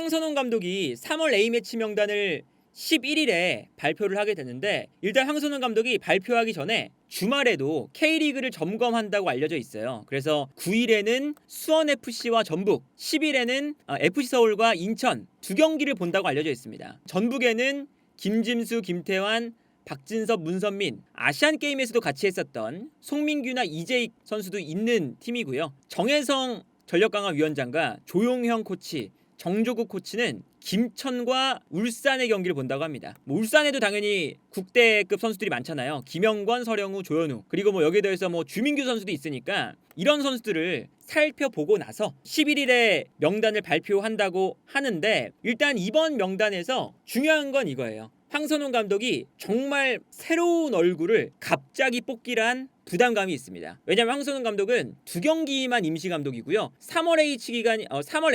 황선홍 감독이 3월 A매치 명단을 11일에 발표를 하게 됐는데, 일단 황선홍 감독이 발표하기 전에 주말에도 K리그를 점검한다고 알려져 있어요. 그래서 9일에는 수원FC와 전북, 10일에는 FC서울과 인천 두 경기를 본다고 알려져 있습니다. 전북에는 김진수, 김태환, 박진섭, 문선민, 아시안게임에서도 같이 했었던 송민규나 이재익 선수도 있는 팀이고요. 정혜성 전력강화위원장과 조용형 코치, 정조국 코치는 김천과 울산의 경기를 본다고 합니다. 울산에도 당연히 국대급 선수들이 많잖아요. 김영권, 서령우, 조현우, 그리고 여기에 더해서 주민규 선수도 있으니까 이런 선수들을 살펴보고 나서 11일에 명단을 발표한다고 하는데, 일단 이번 명단에서 중요한 건 이거예요. 황선홍 감독이 정말 새로운 얼굴을 갑자기 뽑기를 한 부담감이 있습니다. 왜냐하면 황선홍 감독은 두 경기만 임시 감독이고요. 3월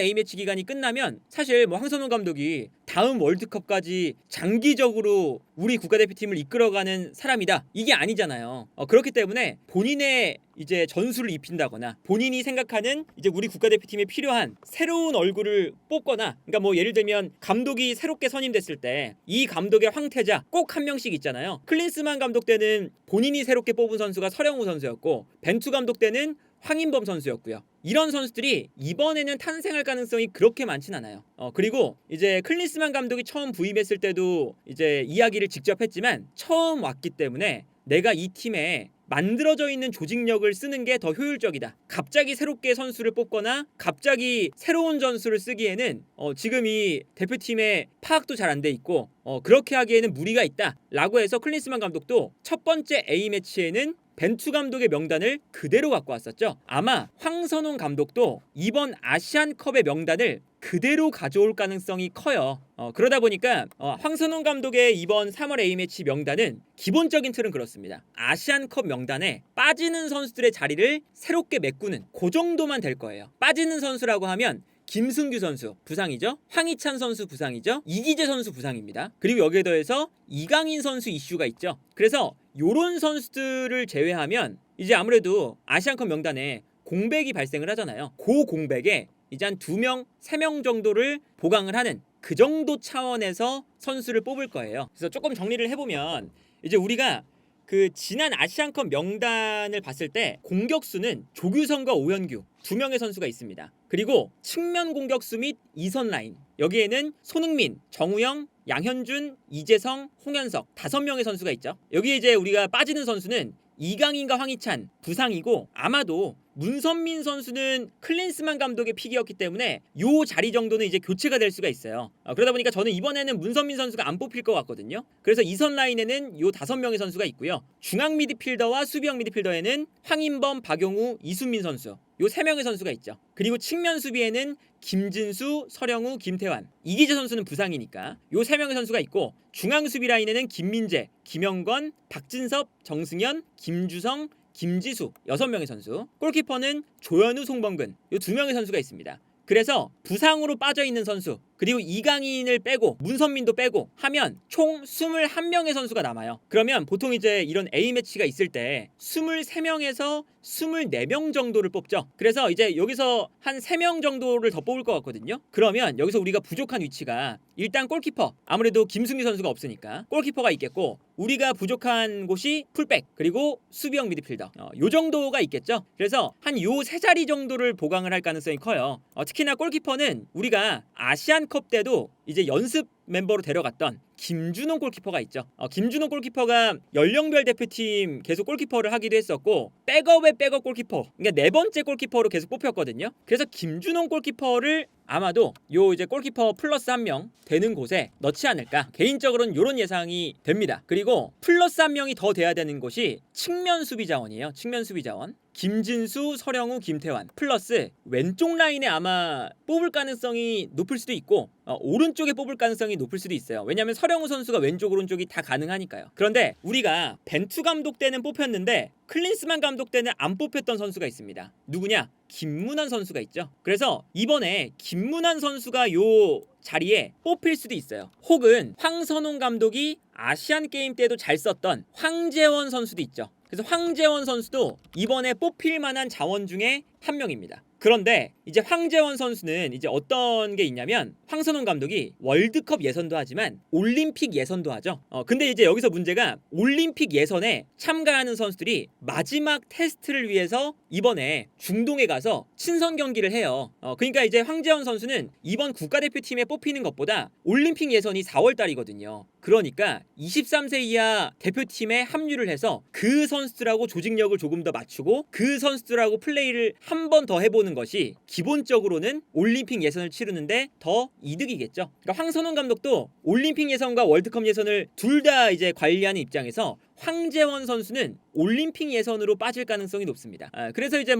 A매치 기간이 끝나면 사실 황선홍 감독이 다음 월드컵까지 장기적으로 우리 국가대표팀을 이끌어가는 사람이다, 이게 아니잖아요. 그렇기 때문에 본인의 이제 전술을 입힌다거나 본인이 생각하는 이제 우리 국가대표팀에 필요한 새로운 얼굴을 뽑거나, 그러니까 예를 들면 감독이 새롭게 선임됐을 때 이 감독의 황태자 꼭 한 명씩 있잖아요. 클린스만 감독 때는 본인이 새롭게 뽑은 선수가 서령우 선수였고, 벤투 감독 때는 황인범 선수였고요. 이런 선수들이 이번에는 탄생할 가능성이 그렇게 많진 않아요. 그리고 이제 클린스만 감독이 처음 부임했을 때도 이제 이야기를 직접 했지만, 처음 왔기 때문에 내가 이 팀에 만들어져 있는 조직력을 쓰는 게 더 효율적이다. 갑자기 새롭게 선수를 뽑거나 갑자기 새로운 전술을 쓰기에는 지금 이 대표팀의 파악도 잘 안 돼 있고 그렇게 하기에는 무리가 있다 라고 해서 클린스만 감독도 첫 번째 A매치에는 벤투 감독의 명단을 그대로 갖고 왔었죠. 아마 황선홍 감독도 이번 아시안컵의 명단을 그대로 가져올 가능성이 커요. 그러다 보니까 황선홍 감독의 이번 3월 A매치 명단은 기본적인 틀은 그렇습니다. 아시안컵 명단에 빠지는 선수들의 자리를 새롭게 메꾸는 그 정도만 될 거예요. 빠지는 선수라고 하면 김승규 선수 부상이죠. 황희찬 선수 부상이죠. 이기재 선수 부상입니다. 그리고 여기에 더해서 이강인 선수 이슈가 있죠. 그래서 요런 선수들을 제외하면 이제 아무래도 아시안컵 명단에 공백이 발생을 하잖아요. 그 공백에 이제 한 2명, 3명 정도를 보강을 하는 그 정도 차원에서 선수를 뽑을 거예요. 그래서 조금 정리를 해보면, 이제 우리가 그 지난 아시안컵 명단을 봤을 때 공격수는 조규성과 오현규 2명의 선수가 있습니다. 그리고 측면 공격수 및 2선 라인, 여기에는 손흥민, 정우영, 양현준, 이재성, 홍현석 5명의 선수가 있죠. 여기에 이제 우리가 빠지는 선수는 이강인과 황희찬 부상이고, 아마도 문선민 선수는 클린스만 감독의 픽이었기 때문에 요 자리 정도는 이제 교체가 될 수가 있어요. 그러다 보니까 저는 이번에는 문선민 선수가 안 뽑힐 것 같거든요. 그래서 2선 라인에는 요 5명의 선수가 있고요. 중앙 미드필더와 수비형 미드필더에는 황인범, 박용우, 이순민 선수 요 3명의 선수가 있죠. 그리고 측면 수비에는 김진수, 서령우, 김태환, 이기재 선수는 부상이니까 요 3명의 선수가 있고, 중앙 수비 라인에는 김민재, 김영권, 박진섭, 정승현, 김주성, 김지수 6명의 선수, 골키퍼는 조현우, 송범근 요 2명의 선수가 있습니다. 그래서 부상으로 빠져있는 선수, 그리고 이강인을 빼고 문선민도 빼고 하면 총 21명의 선수가 남아요. 그러면 보통 이제 이런 A매치가 있을 때 23명에서 24명 정도를 뽑죠. 그래서 이제 여기서 한 3명 정도를 더 뽑을 것 같거든요. 그러면 여기서 우리가 부족한 위치가, 일단 골키퍼, 아무래도 김승규 선수가 없으니까 골키퍼가 있겠고, 우리가 부족한 곳이 풀백, 그리고 수비형 미드필더 요 정도가 있겠죠. 그래서 한 요 3자리 정도를 보강을 할 가능성이 커요. 특히나 골키퍼는 우리가 아시안컵 때도 이제 연습 멤버로 데려갔던 김준호 골키퍼가 있죠. 김준호 골키퍼가 연령별 대표팀 계속 골키퍼를 하기도 했었고, 백업의 백업 골키퍼, 그러니까 4번째 골키퍼로 계속 뽑혔거든요. 그래서 김준호 골키퍼를 아마도 요 이제 골키퍼 플러스 1명 되는 곳에 넣지 않을까, 개인적으로는 요런 예상이 됩니다. 그리고 플러스 1명이 더 돼야 되는 곳이 측면 수비 자원이에요. 측면 수비 자원. 김진수, 서령우, 김태환 플러스 왼쪽 라인에 아마 뽑을 가능성이 높을 수도 있고, 오른쪽에 뽑을 가능성이 높을 수도 있어요. 왜냐하면 서령우 선수가 왼쪽 오른쪽이 다 가능하니까요. 그런데 우리가 벤투 감독 때는 뽑혔는데 클린스만 감독 때는 안 뽑혔던 선수가 있습니다. 누구냐? 김문환 선수가 있죠. 그래서 이번에 김문환 선수가 요 자리에 뽑힐 수도 있어요. 혹은 황선홍 감독이 아시안 게임 때도 잘 썼던 황재원 선수도 있죠. 그래서 황재원 선수도 이번에 뽑힐 만한 자원 중에 한 명입니다. 그런데 이제 황재원 선수는 이제 어떤 게 있냐면 황선홍 감독이 월드컵 예선도 하지만 올림픽 예선도 하죠. 근데 이제 여기서 문제가 올림픽 예선에 참가하는 선수들이 마지막 테스트를 위해서 이번에 중동에 가서 친선 경기를 해요. 그러니까 이제 황재원 선수는 이번 국가대표팀에 뽑히는 것보다 올림픽 예선이 4월 달이거든요. 그러니까 23세 이하 대표팀에 합류를 해서 그 선수들하고 조직력을 조금 더 맞추고 그 선수들하고 플레이를 한 번 더 해보는 것이 기본적으로는 올림픽 예선을 치르는데 더 이득이겠죠. 그러니까 황선홍 감독도 올림픽 예선과 월드컵 예선을 둘 다 이제 관리하는 입장에서 황재원 선수는 올림픽 예선으로 빠질 가능성이 높습니다. 그래서 이제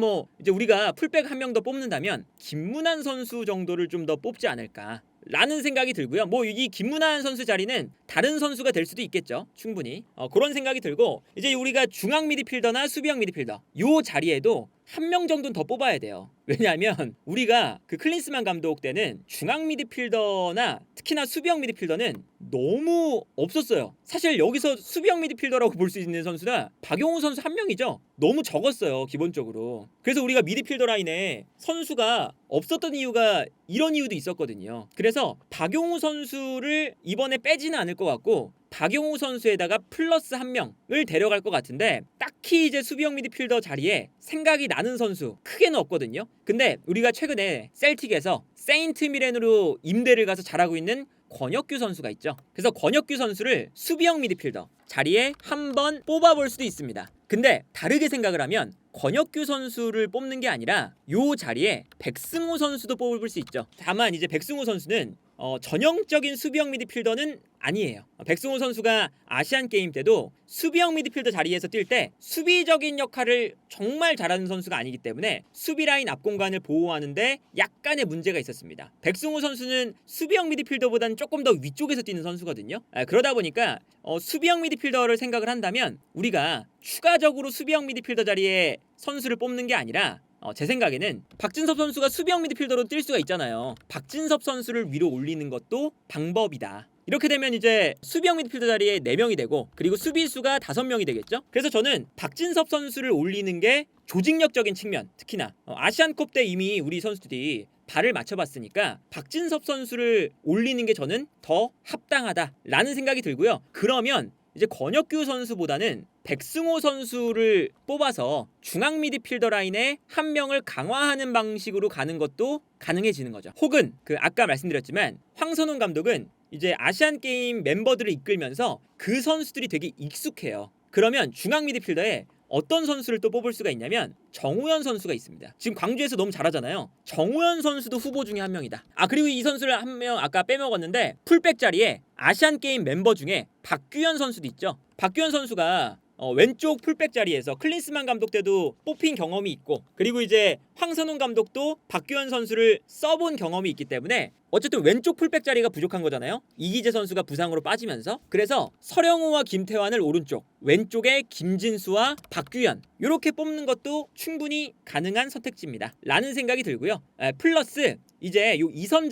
우리가 풀백 한 명 더 뽑는다면 김문환 선수 정도를 좀 더 뽑지 않을까 라는 생각이 들고요. 이 김문환 선수 자리는 다른 선수가 될 수도 있겠죠. 충분히 그런 생각이 들고, 이제 우리가 중앙 미드필더나 수비형 미드필더 요 자리에도 한 명 정도는 더 뽑아야 돼요. 왜냐하면 우리가 그 클린스만 감독 때는 중앙 미드필더나 특히나 수비형 미드필더는 너무 없었어요. 사실 여기서 수비형 미드필더라고 볼 수 있는 선수가 박용우 선수 한 명이죠. 너무 적었어요, 기본적으로. 그래서 우리가 미드필더 라인에 선수가 없었던 이유가 이런 이유도 있었거든요. 그래서 박용우 선수를 이번에 빼지는 않을 것 같고 박용우 선수에다가 플러스 한 명을 데려갈 것 같은데, 딱히 이제 수비형 미드필더 자리에 생각이 나는 선수 크게는 없거든요. 근데 우리가 최근에 셀틱에서 세인트 미렌으로 임대를 가서 잘하고 있는 권혁규 선수가 있죠. 그래서 권혁규 선수를 수비형 미드필더 자리에 한번 뽑아볼 수도 있습니다. 근데 다르게 생각을 하면 권혁규 선수를 뽑는 게 아니라 요 자리에 백승호 선수도 뽑을 수 있죠. 다만 이제 백승호 선수는 전형적인 수비형 미드필더는 아니에요. 백승호 선수가 아시안 게임 때도 수비형 미드필더 자리에서 뛸 때 수비적인 역할을 정말 잘하는 선수가 아니기 때문에 수비 라인 앞 공간을 보호하는데 약간의 문제가 있었습니다. 백승호 선수는 수비형 미드필더보다는 조금 더 위쪽에서 뛰는 선수거든요. 그러다 보니까 수비형 미드필더를 생각을 한다면 우리가 추가적으로 수비형 미드필더 자리에 선수를 뽑는 게 아니라 제 생각에는 박진섭 선수가 수비형 미드필더로 뛸 수가 있잖아요. 박진섭 선수를 위로 올리는 것도 방법이다. 이렇게 되면 이제 수비형 미드필더 자리에 4명이 되고, 그리고 수비수가 5명이 되겠죠. 그래서 저는 박진섭 선수를 올리는 게 조직력적인 측면, 특히나 아시안컵 때 이미 우리 선수들이 발을 맞춰봤으니까 박진섭 선수를 올리는 게 저는 더 합당하다라는 생각이 들고요. 그러면 이제 권혁규 선수보다는 백승호 선수를 뽑아서 중앙 미드필더 라인에 한 명을 강화하는 방식으로 가는 것도 가능해지는 거죠. 혹은 아까 말씀드렸지만 황선홍 감독은 이제 아시안 게임 멤버들을 이끌면서 그 선수들이 되게 익숙해요. 그러면 중앙 미드필더에 어떤 선수를 또 뽑을 수가 있냐면 정우현 선수가 있습니다. 지금 광주에서 너무 잘하잖아요. 정우현 선수도 후보 중에 한 명이다. 그리고 이 선수를 한 명 아까 빼먹었는데 풀백 자리에 아시안 게임 멤버 중에 박규현 선수도 있죠. 박규현 선수가 왼쪽 풀백 자리에서 클린스만 감독 때도 뽑힌 경험이 있고, 그리고 이제 황선홍 감독도 박규현 선수를 써본 경험이 있기 때문에 어쨌든 왼쪽 풀백 자리가 부족한 거잖아요. 이기재 선수가 부상으로 빠지면서. 그래서 서령우와 김태환을 오른쪽, 왼쪽에 김진수와 박규현 이렇게 뽑는 것도 충분히 가능한 선택지입니다 라는 생각이 들고요. 플러스 이제 요 이선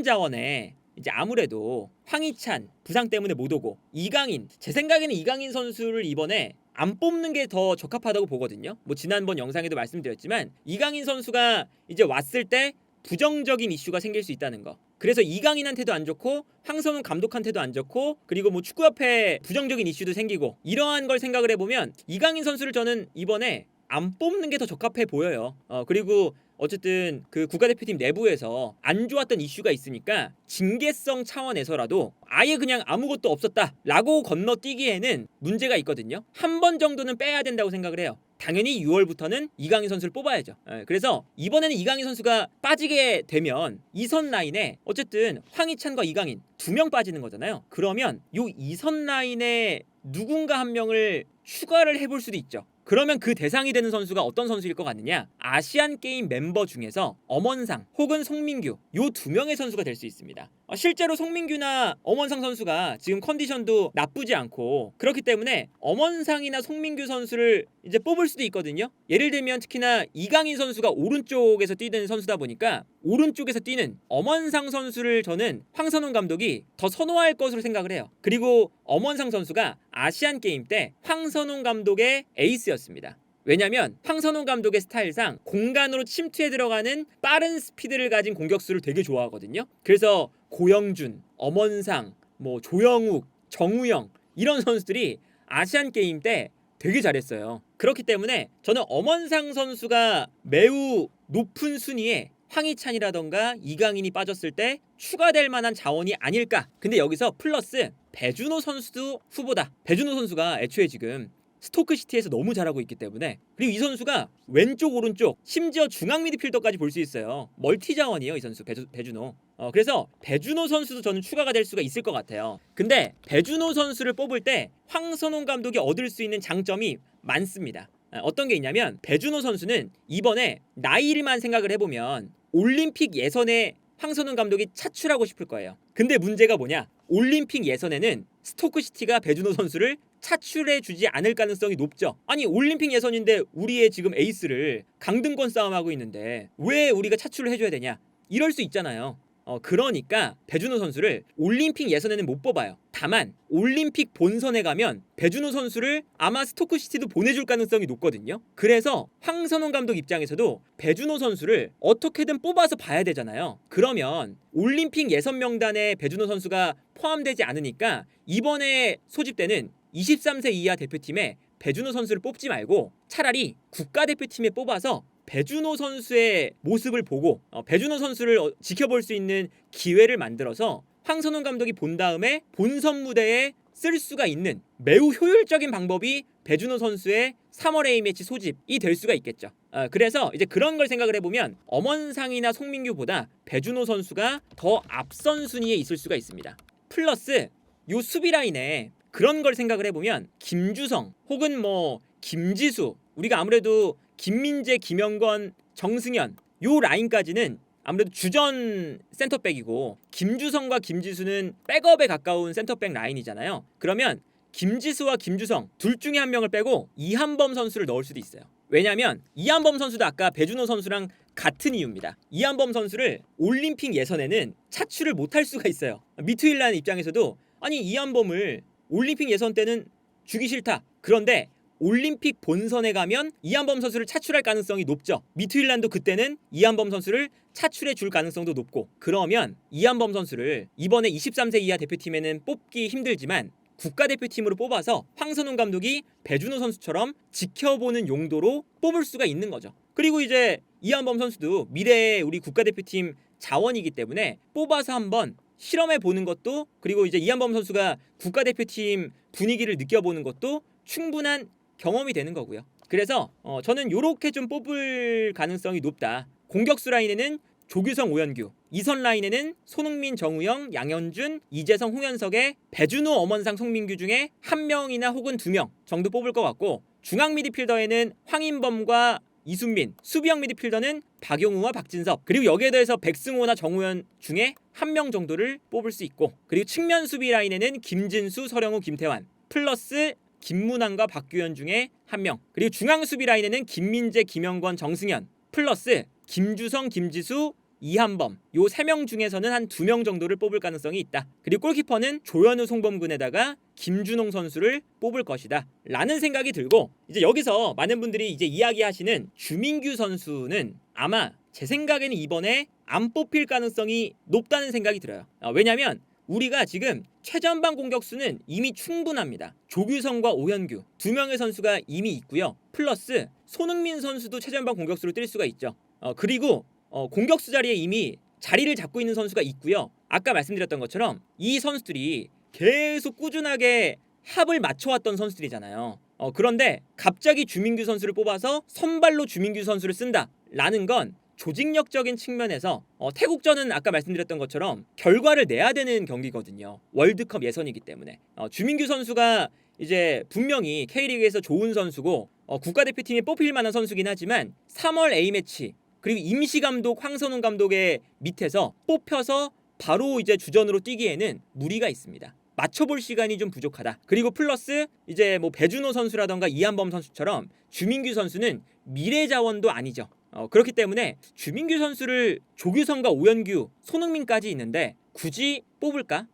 자원에 이제 아무래도 황희찬 부상 때문에 못 오고 이강인, 제 생각에는 이강인 선수를 이번에 안 뽑는 게 더 적합하다고 보거든요. 지난번 영상에도 말씀드렸지만 이강인 선수가 이제 왔을 때 부정적인 이슈가 생길 수 있다는 거. 그래서 이강인한테도 안 좋고 황선홍 감독한테도 안 좋고, 그리고 축구협회 부정적인 이슈도 생기고, 이러한 걸 생각을 해보면 이강인 선수를 저는 이번에 안 뽑는 게 더 적합해 보여요. 그리고 어쨌든 그 국가대표팀 내부에서 안 좋았던 이슈가 있으니까 징계성 차원에서라도 아예 그냥 아무것도 없었다라고 건너뛰기에는 문제가 있거든요. 한 번 정도는 빼야 된다고 생각을 해요. 당연히 6월부터는 이강인 선수를 뽑아야죠. 그래서 이번에는 이강인 선수가 빠지게 되면 이선 라인에 어쨌든 황희찬과 이강인 2명 빠지는 거잖아요. 그러면 이 이선 라인에 누군가 한 명을 추가를 해볼 수도 있죠. 그러면 그 대상이 되는 선수가 어떤 선수일 것 같느냐? 아시안 게임 멤버 중에서 엄원상 혹은 송민규, 요 2명의 선수가 될 수 있습니다. 실제로 송민규나 엄원상 선수가 지금 컨디션도 나쁘지 않고 그렇기 때문에 엄원상이나 송민규 선수를 이제 뽑을 수도 있거든요. 예를 들면 특히나 이강인 선수가 오른쪽에서 뛰는 선수다 보니까 오른쪽에서 뛰는 엄원상 선수를 저는 황선홍 감독이 더 선호할 것으로 생각을 해요. 그리고 엄원상 선수가 아시안 게임 때 황선홍 감독의 에이스였습니다. 왜냐면 황선홍 감독의 스타일상 공간으로 침투해 들어가는 빠른 스피드를 가진 공격수를 되게 좋아하거든요. 그래서 고영준, 엄원상, 뭐 조영욱, 정우영 이런 선수들이 아시안 게임 때 되게 잘했어요. 그렇기 때문에 저는 엄원상 선수가 매우 높은 순위에 황희찬이라던가 이강인이 빠졌을 때 추가될 만한 자원이 아닐까. 근데 여기서 플러스 배준호 선수도 후보다. 배준호 선수가 애초에 지금 스토크시티에서 너무 잘하고 있기 때문에, 그리고 이 선수가 왼쪽 오른쪽 심지어 중앙 미드필더까지 볼 수 있어요. 멀티 자원이에요 이 선수 배준호. 그래서 배준호 선수도 저는 추가가 될 수가 있을 것 같아요. 근데 배준호 선수를 뽑을 때 황선홍 감독이 얻을 수 있는 장점이 많습니다. 어떤 게 있냐면 배준호 선수는 이번에 나이를만 생각을 해보면 올림픽 예선에 황선홍 감독이 차출하고 싶을 거예요. 근데 문제가 뭐냐? 올림픽 예선에는 스토크시티가 배준호 선수를 차출해 주지 않을 가능성이 높죠. 아니 올림픽 예선인데 우리의 지금 에이스를 강등권 싸움하고 있는데 왜 우리가 차출을 해줘야 되냐? 이럴 수 있잖아요. 그러니까 배준호 선수를 올림픽 예선에는 못 뽑아요. 다만 올림픽 본선에 가면 배준호 선수를 아마 스토크시티도 보내줄 가능성이 높거든요. 그래서 황선홍 감독 입장에서도 배준호 선수를 어떻게든 뽑아서 봐야 되잖아요. 그러면 올림픽 예선 명단에 배준호 선수가 포함되지 않으니까 이번에 소집되는 23세 이하 대표팀에 배준호 선수를 뽑지 말고 차라리 국가대표팀에 뽑아서 배준호 선수의 모습을 보고 배준호 선수를 지켜볼 수 있는 기회를 만들어서 황선홍 감독이 본 다음에 본선 무대에 쓸 수가 있는 매우 효율적인 방법이 배준호 선수의 3월 A매치 소집이 될 수가 있겠죠. 그래서 이제 그런 걸 생각을 해보면 엄원상이나 송민규보다 배준호 선수가 더 앞선 순위에 있을 수가 있습니다. 플러스 요 수비 라인에 그런 걸 생각을 해보면 김주성 혹은 뭐 김지수, 우리가 아무래도 김민재, 김영권, 정승현 요 라인까지는 아무래도 주전 센터백이고 김주성과 김지수는 백업에 가까운 센터백 라인이잖아요. 그러면 김지수와 김주성 둘 중에 한 명을 빼고 이한범 선수를 넣을 수도 있어요. 왜냐하면 이한범 선수도 아까 배준호 선수랑 같은 이유입니다. 이한범 선수를 올림픽 예선에는 차출을 못할 수가 있어요. 미트윌란 입장에서도 아니 이한범을 올림픽 예선 때는 주기 싫다. 그런데 올림픽 본선에 가면 이한범 선수를 차출할 가능성이 높죠. 미트윌란도 그때는 이한범 선수를 차출해 줄 가능성도 높고, 그러면 이한범 선수를 이번에 23세 이하 대표팀에는 뽑기 힘들지만 국가대표팀으로 뽑아서 황선홍 감독이 배준호 선수처럼 지켜보는 용도로 뽑을 수가 있는 거죠. 그리고 이제 이한범 선수도 미래의 우리 국가대표팀 자원이기 때문에 뽑아서 한번 실험해 보는 것도, 그리고 이제 이한범 선수가 국가대표팀 분위기를 느껴보는 것도 충분한 경험이 되는 거고요. 그래서 저는 요렇게 좀 뽑을 가능성이 높다. 공격수 라인에는 조규성, 오현규, 이선 라인에는 손흥민, 정우영, 양현준, 이재성, 홍현석의 배준호, 엄원상, 송민규 중에 한 명이나 혹은 두 명 정도 뽑을 것 같고, 중앙 미드필더에는 황인범과 이순민, 수비형 미드필더는 박용우와 박진섭, 그리고 여기에 대해서 백승호나 정우현 중에 한 명 정도를 뽑을 수 있고, 그리고 측면 수비 라인에는 김진수, 서령우, 김태환 플러스 김문환과 박규현 중에 한 명, 그리고 중앙 수비 라인에는 김민재, 김영권, 정승현 플러스 김주성, 김지수, 이한범 요 세 명 중에서는 한 2명 정도를 뽑을 가능성이 있다. 그리고 골키퍼는 조현우, 송범근에다가 김준홍 선수를 뽑을 것이다 라는 생각이 들고, 이제 여기서 많은 분들이 이제 이야기하시는 주민규 선수는 아마 제 생각에는 이번에 안 뽑힐 가능성이 높다는 생각이 들어요. 왜냐면 우리가 지금 최전방 공격수는 이미 충분합니다. 조규성과 오현규 두 명의 선수가 이미 있고요. 플러스 손흥민 선수도 최전방 공격수로 뛸 수가 있죠. 그리고 공격수 자리에 이미 자리를 잡고 있는 선수가 있고요. 아까 말씀드렸던 것처럼 이 선수들이 계속 꾸준하게 합을 맞춰왔던 선수들이잖아요. 그런데 갑자기 주민규 선수를 뽑아서 선발로 주민규 선수를 쓴다라는 건 조직력적인 측면에서 태국전은 아까 말씀드렸던 것처럼 결과를 내야 되는 경기거든요. 월드컵 예선이기 때문에 주민규 선수가 이제 분명히 K리그에서 좋은 선수고 국가대표팀에 뽑힐 만한 선수긴 하지만 3월 A매치 그리고 임시감독 황선홍 감독의 밑에서 뽑혀서 바로 이제 주전으로 뛰기에는 무리가 있습니다. 맞춰볼 시간이 좀 부족하다. 그리고 플러스 이제 뭐 배준호 선수라던가 이한범 선수처럼 주민규 선수는 미래 자원도 아니죠. 그렇기 때문에 주민규 선수를 조규성과 오현규, 손흥민까지 있는데 굳이 뽑을까?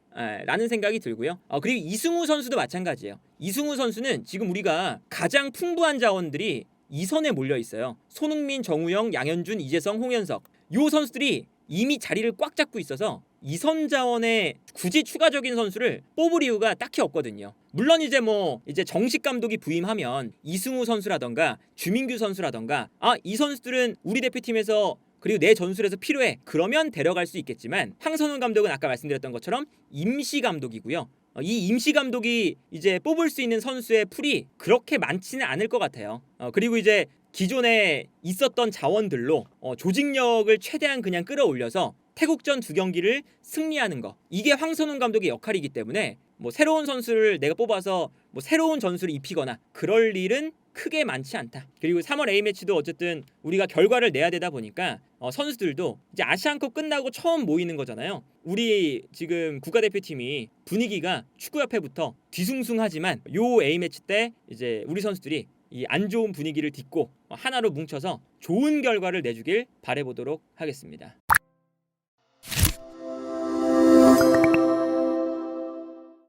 라는 생각이 들고요. 그리고 이승우 선수도 마찬가지예요. 이승우 선수는 지금 우리가 가장 풍부한 자원들이 2선에 몰려 있어요. 손흥민, 정우영, 양현준, 이재성, 홍현석. 요 선수들이 이미 자리를 꽉 잡고 있어서 2선 자원에 굳이 추가적인 선수를 뽑을 이유가 딱히 없거든요. 물론 이제 정식 감독이 부임하면 이승우 선수라던가 주민규 선수라던가 이 선수들은 우리 대표팀에서 그리고 내 전술에서 필요해. 그러면 데려갈 수 있겠지만 황선홍 감독은 아까 말씀드렸던 것처럼 임시 감독이고요. 이 임시 감독이 이제 뽑을 수 있는 선수의 풀이 그렇게 많지는 않을 것 같아요. 그리고 이제 기존에 있었던 자원들로 조직력을 최대한 그냥 끌어올려서 태국전 2경기를 승리하는 거, 이게 황선홍 감독의 역할이기 때문에 뭐 새로운 선수를 내가 뽑아서 뭐 새로운 전술을 입히거나 그럴 일은 크게 많지 않다. 그리고 3월 A매치도 어쨌든 우리가 결과를 내야 되다 보니까 선수들도 이제 아시안컵 끝나고 처음 모이는 거잖아요. 우리 지금 국가대표팀이 분위기가 축구협회부터 뒤숭숭하지만 요 A매치 때 이제 우리 선수들이 이 안 좋은 분위기를 딛고 하나로 뭉쳐서 좋은 결과를 내주길 바라보도록 하겠습니다.